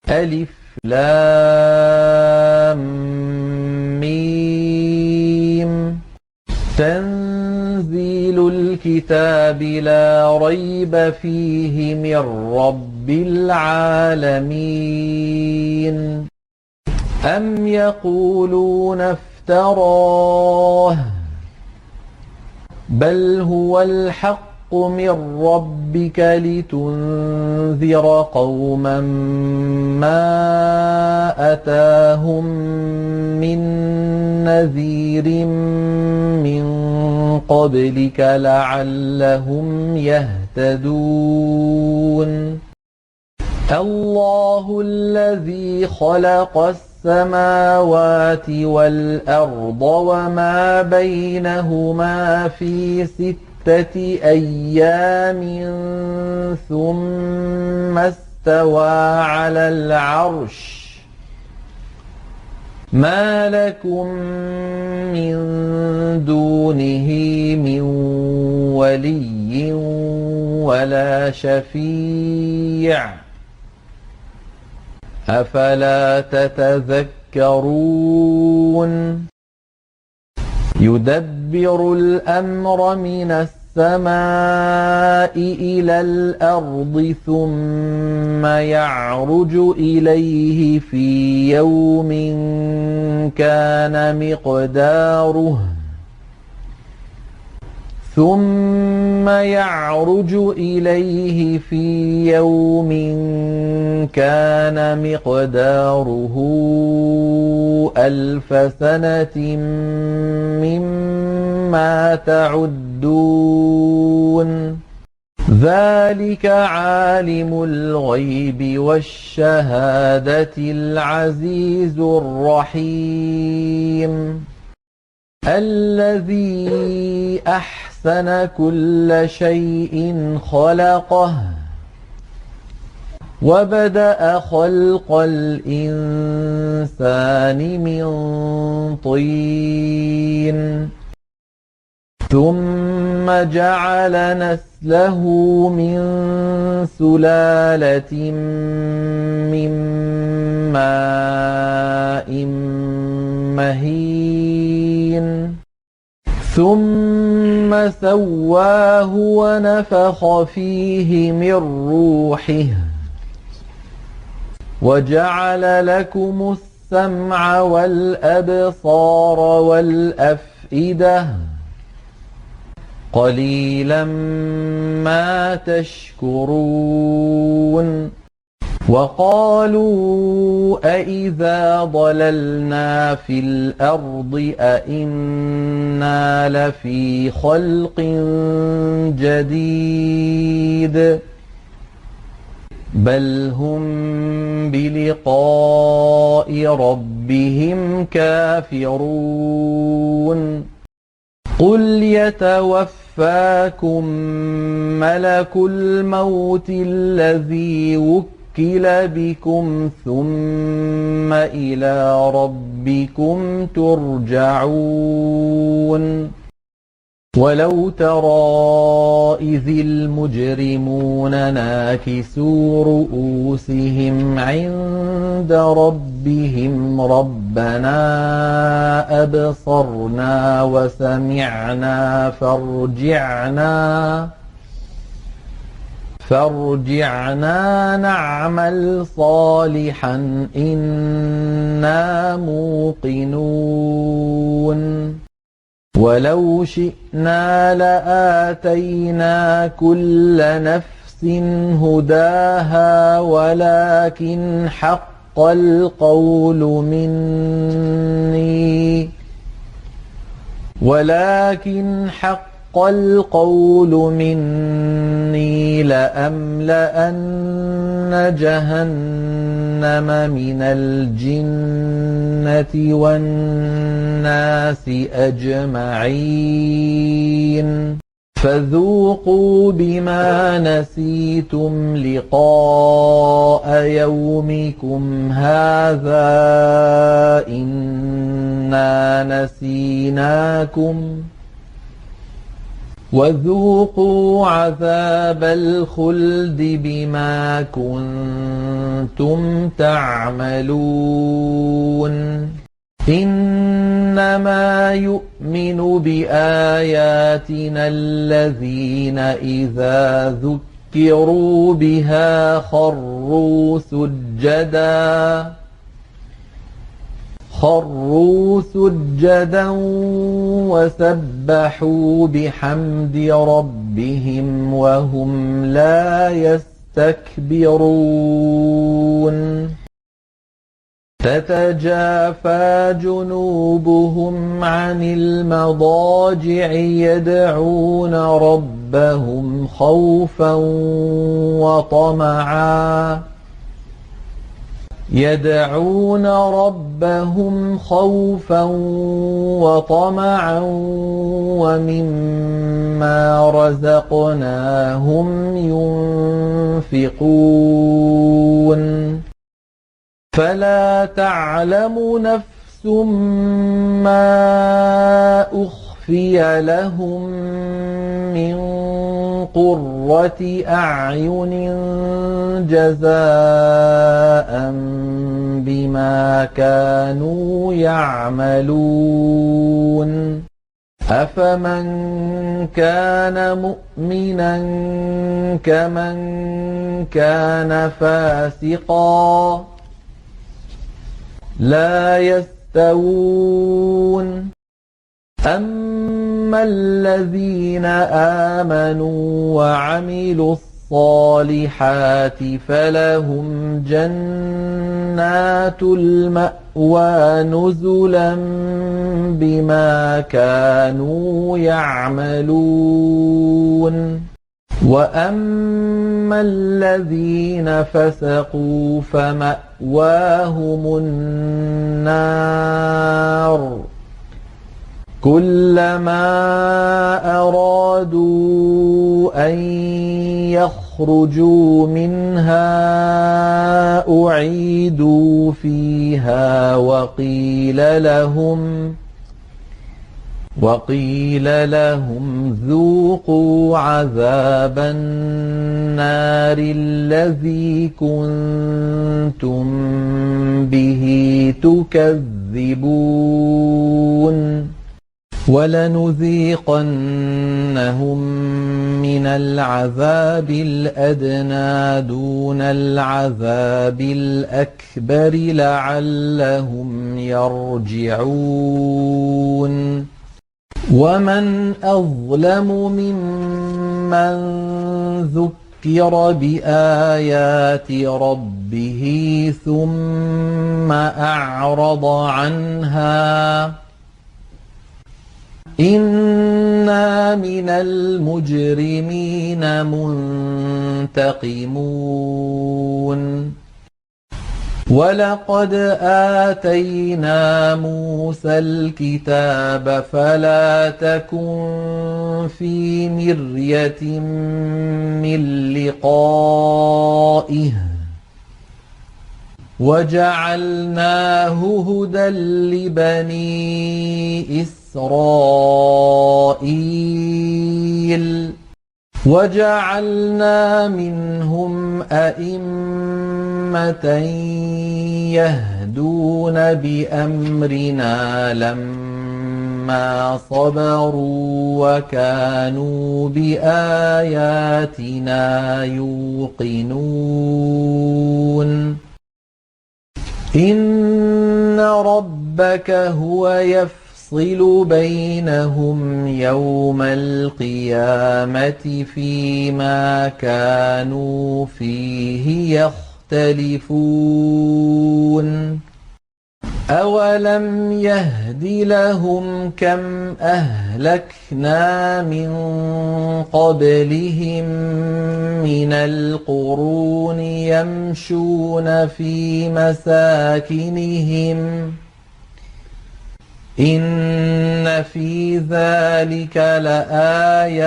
ألف لام ميم تنزيل الكتاب لا ريب فيه من رب العالمين أم يقولون افتراه بل هو الحق من ربك لتنذر قوما ما أتاهم من نذير من قبلك لعلهم يهتدون الله الذي خلق السماوات والأرض وما بينهما في 6 أيام ثم استوى على العرش ما لكم من دونه من ولي ولا شفيع أفلا تتذكرون يدبر الأمر من السماء إلى الأرض ثم يعرج إليه في يوم كان مقداره 1000 سنة مما تعدون ذلك عالم الغيب والشهادة العزيز الرحيم الذي أحسن كل شيء خلقه وبدأ خلق الإنسان من طين ثم جعل نسله من سلالة من ماء مهين ثم سواه ونفخ فيه من روحه وجعل لكم السمع والأبصار والأفئدة قليلا ما تشكرون وقالوا أإذا ضللنا في الأرض أإنا لفي خلق جديد بل هم بلقاء ربهم كافرون قل يتوفاكم ملك الموت الذي وكل بكم ثم إلى ربكم ترجعون ولو ترى إذ المجرمون ناكسوا رؤوسهم عند ربهم ربنا أبصرنا وسمعنا فارجعنا نعمل صالحا إنا موقنون ولو شئنا لآتينا كل نفس هداها ولكن حق القول مني لأملأن جهنم من الجنة والناس أجمعين فذوقوا بما نسيتم لقاء يومكم هذا إنا نسيناكم وذوقوا عذاب الخلد بما كنتم تعملون إنما يؤمن بآياتنا الذين إذا ذكروا بها خروا سجدا وسبحوا بحمد ربهم وهم لا يستكبرون تتجافى جنوبهم عن المضاجع يدعون ربهم خوفا وطمعا ومما رزقناهم ينفقون فلا تعلم نفس ما أخفي لهم من قرة أعين جزاء بما كانوا يعملون أفمن كان مؤمنا كمن كان فاسقا لا يستوون أما الذين آمنوا وعملوا الصالحات فلهم جنات المأوى نزلا بما كانوا يعملون وأما الذين فسقوا فمأواهم النار كلما أرادوا أن يخرجوا منها أعيدوا فيها وقيل لهم ذوقوا عذاب النار الذي كنتم به تكذبون ولنذيقنهم من العذاب الأدنى دون العذاب الأكبر لعلهم يرجعون ومن أظلم ممن ذكر بآيات ربه ثم أعرض عنها إنا من المجرمين منتقمون ولقد آتينا موسى الكتاب فلا تكن في مرية من لقائه وجعلناه هدى لبني إسرائيل وجعلنا منهم أئمة يهدون بأمرنا لما صبروا وكانوا بآياتنا يوقنون إن ربك هو يفصل بينهم يوم القيامة فيما كانوا فيه يختلفون أولم يهد لهم كم أهلكنا من قبلهم من القرون يمشون في مساكنهم إن في ذلك لآيات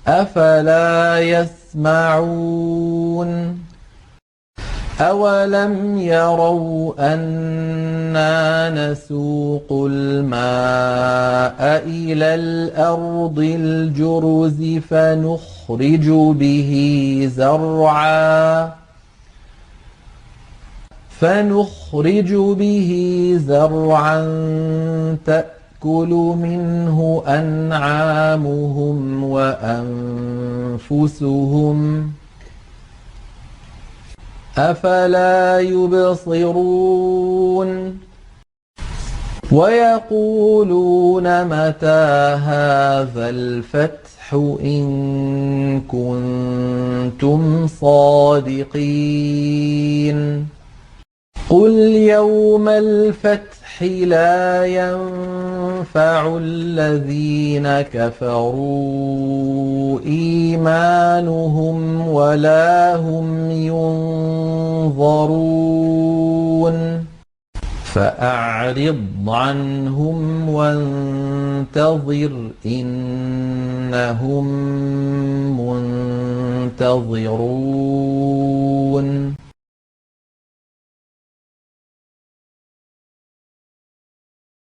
أفلا يسمعون أولم يروا أنا نسوق الماء إلى الأرض الجرز فنخرج به زرعا تأكل منه أنعامهم وأنفسهم أفلا يبصرون ويقولون متى هذا الفتح إن كنتم صادقين قل يوم الفتح لا ينفع الذين كفروا إيمانهم ولا هم ينظرون فأعرض عنهم وانتظر إنهم منتظرون